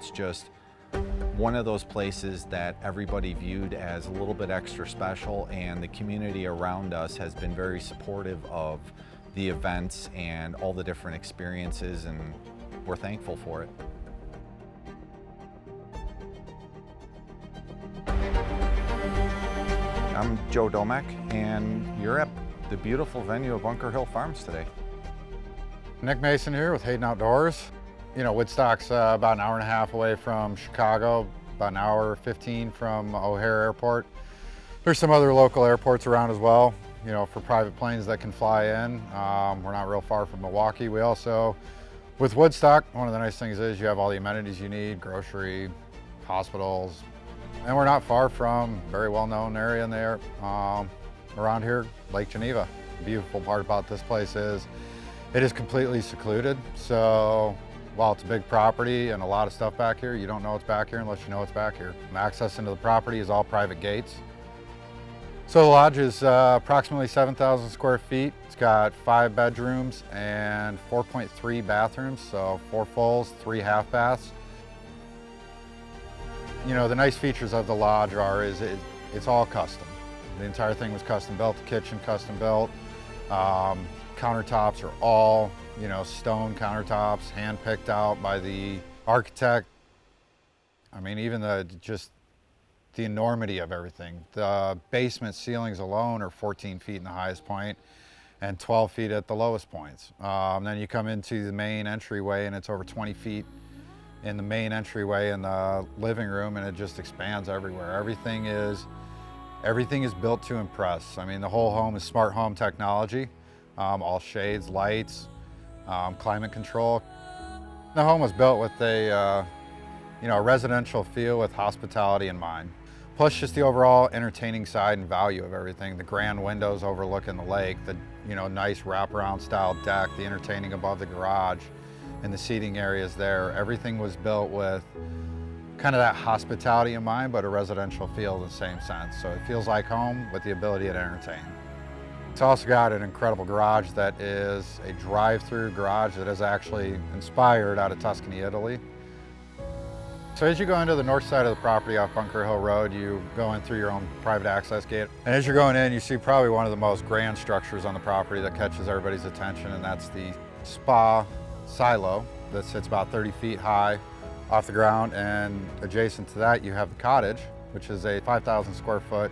it's just one of those places that everybody viewed as a little bit extra special, and the community around us has been very supportive of the events and all the different experiences, and we're thankful for it. I'm Joe Domek, and you're at the beautiful venue of Bunker Hill Farms today. Nick Mason here with Hayden Outdoors. You know, Woodstock's about an hour and a half away from Chicago, about an hour 15 from O'Hare Airport. There's some other local airports around as well, you know, for private planes that can fly in. We're not real far from Milwaukee. We also, with Woodstock, one of the nice things is you have all the amenities you need, grocery, hospitals, and we're not far from a very well-known area in there around here, Lake Geneva. The beautiful part about this place is it is completely secluded. So while it's a big property and a lot of stuff back here, you don't know it's back here unless you know it's back here. Access into the property is all private gates. So the lodge is approximately 7,000 square feet. It's got 5 bedrooms and 4.3 bathrooms, so 4 fulls, 3 half baths. You know, the nice features of the lodge it's all custom. The entire thing was custom built, the kitchen custom built. Countertops are all, you know, stone countertops, hand picked out by the architect. I mean, even just the enormity of everything. The basement ceilings alone are 14 feet in the highest point and 12 feet at the lowest points. Then you come into the main entryway and it's over 20 feet in the main entryway in the living room, and it just expands everywhere. Everything is built to impress. I mean, the whole home is smart home technology, all shades, lights, climate control. The home was built with a residential feel with hospitality in mind. Plus just the overall entertaining side and value of everything. The grand windows overlooking the lake, the nice wraparound style deck, the entertaining above the garage, and the seating areas there. Everything was built with kind of that hospitality in mind, but a residential feel in the same sense. So it feels like home with the ability to entertain. It's also got an incredible garage that is a drive-through garage that is actually inspired out of Tuscany, Italy. So as you go into the north side of the property off Bunker Hill Road, you go in through your own private access gate. And as you're going in, you see probably one of the most grand structures on the property that catches everybody's attention, and that's the spa silo that sits about 30 feet high off the ground. And adjacent to that, you have the cottage, which is a 5,000 square foot,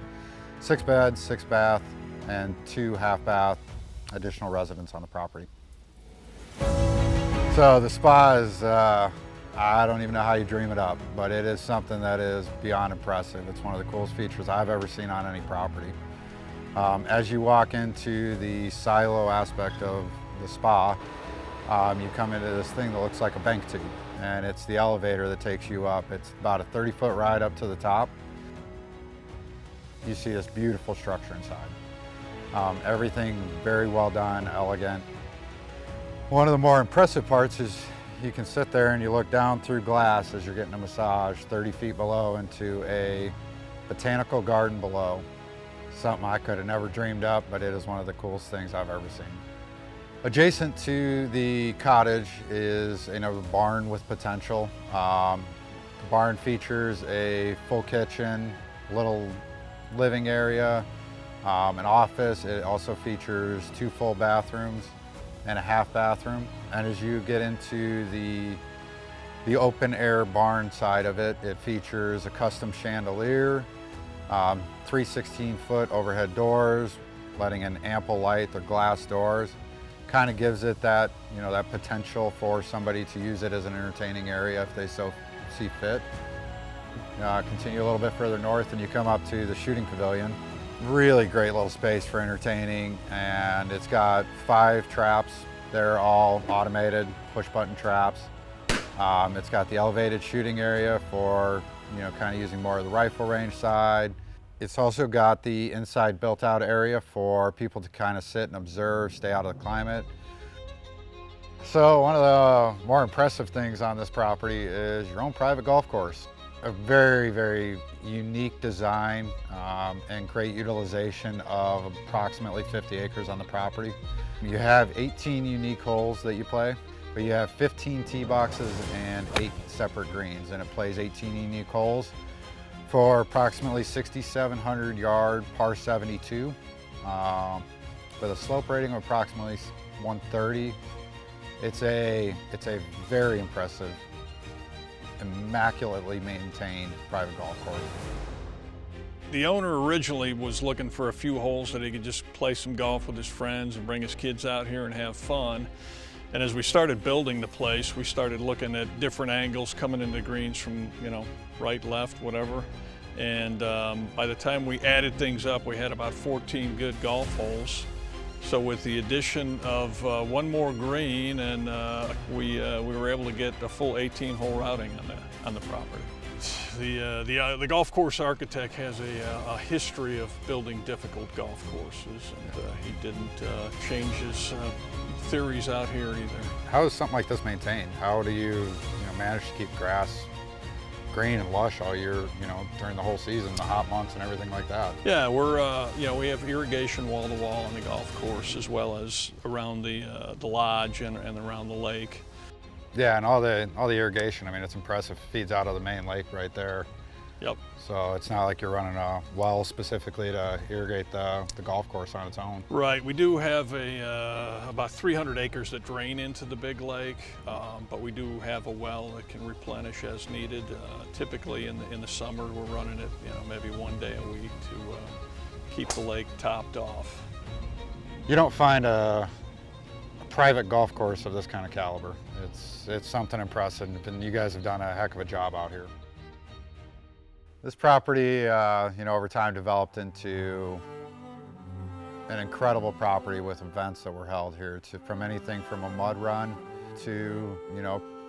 6 bed, 6 bath, and 2 half bath additional residents on the property. So the spa is, I don't even know how you dream it up, but it is something that is beyond impressive. It's one of the coolest features I've ever seen on any property. As you walk into the silo aspect of the spa, you come into this thing that looks like a bank tube, and it's the elevator that takes you up. It's about a 30-foot ride up to the top. You see this beautiful structure inside. Everything very well done, elegant. One of the more impressive parts is you can sit there and you look down through glass as you're getting a massage 30 feet below into a botanical garden below. Something I could have never dreamed up, but it is one of the coolest things I've ever seen. Adjacent to the cottage is a barn with potential. The barn features a full kitchen, little living area, an office. It also features 2 full bathrooms and a half bathroom. And as you get into the open air barn side of it, it features a custom chandelier, 3 16-foot overhead doors, letting in ample light. They're glass doors. Kind of gives it that, that potential for somebody to use it as an entertaining area if they so see fit. Continue a little bit further north and you come up to the shooting pavilion. Really great little space for entertaining, and it's got 5 traps. They're all automated, push-button traps. It's got the elevated shooting area for, kind of using more of the rifle range side. It's also got the inside built-out area for people to kind of sit and observe, stay out of the climate. So one of the more impressive things on this property is your own private golf course. A very, very unique design and great utilization of approximately 50 acres on the property. You have 18 unique holes that you play. but you have 15 tee boxes and 8 separate greens, and it plays 18 unique holes for approximately 6,700 yard par 72 with a slope rating of approximately 130. It's a very impressive, immaculately maintained private golf course. The owner originally was looking for a few holes that he could just play some golf with his friends and bring his kids out here and have fun. And as we started building the place, we started looking at different angles coming into the greens from, right, left, whatever. And by the time we added things up, we had about 14 good golf holes. So with the addition of one more green, and we were able to get a full 18-hole routing on the property. The golf course architect has a history of building difficult golf courses, and he didn't change his theories out here either. How is something like this maintained? How do you, manage to keep grass green and lush all year, during the whole season, the hot months and everything like that? Yeah, we have irrigation wall to wall on the golf course, as well as around the lodge and around the lake. Yeah, and all the irrigation, it's impressive. Feeds out of the main lake right there. Yep. So it's not like you're running a well specifically to irrigate the golf course on its own. Right. We do have about 300 acres that drain into the big lake, but we do have a well that can replenish as needed. Typically in the summer, we're running it, maybe one day a week to keep the lake topped off. You don't find a private golf course of this kind of caliber. It's something impressive, and you guys have done a heck of a job out here. This property, over time developed into an incredible property with events that were held here, from anything from a mud run to,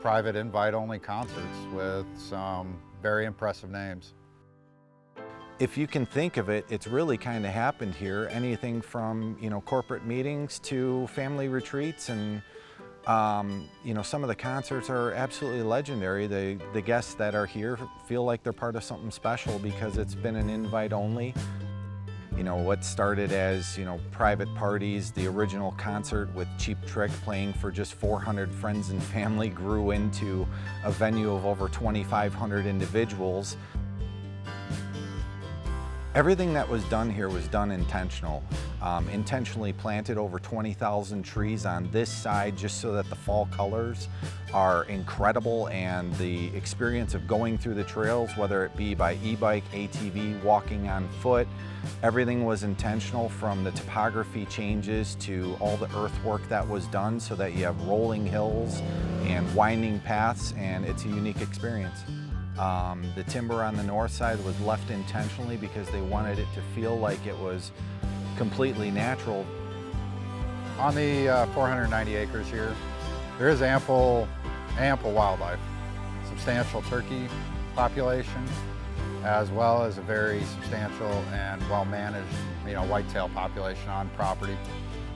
private invite-only concerts with some very impressive names. If you can think of it, it's really kind of happened here. Anything from, corporate meetings to family retreats, and some of the concerts are absolutely legendary. The guests that are here feel like they're part of something special because it's been an invite only. What started as, private parties, the original concert with Cheap Trick playing for just 400 friends and family grew into a venue of over 2,500 individuals. Everything that was done here was done intentional. Intentionally planted over 20,000 trees on this side just so that the fall colors are incredible, and the experience of going through the trails, whether it be by e-bike, ATV, walking on foot, everything was intentional, from the topography changes to all the earthwork that was done so that you have rolling hills and winding paths, and it's a unique experience. The timber on the north side was left intentionally because they wanted it to feel like it was completely natural. On the 490 acres here, there is ample wildlife, substantial turkey population, as well as a very substantial and well-managed, whitetail population on property.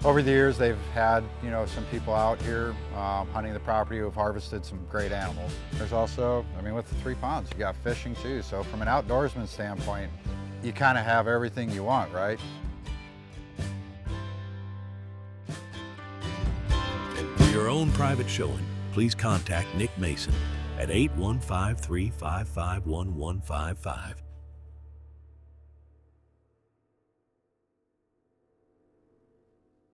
Over the years, they've had, some people out here hunting the property who have harvested some great animals. There's also, with the 3 ponds, you got fishing too. So from an outdoorsman standpoint, you kind of have everything you want, right? For your own private showing, please contact Nick Mason at 815-355-1155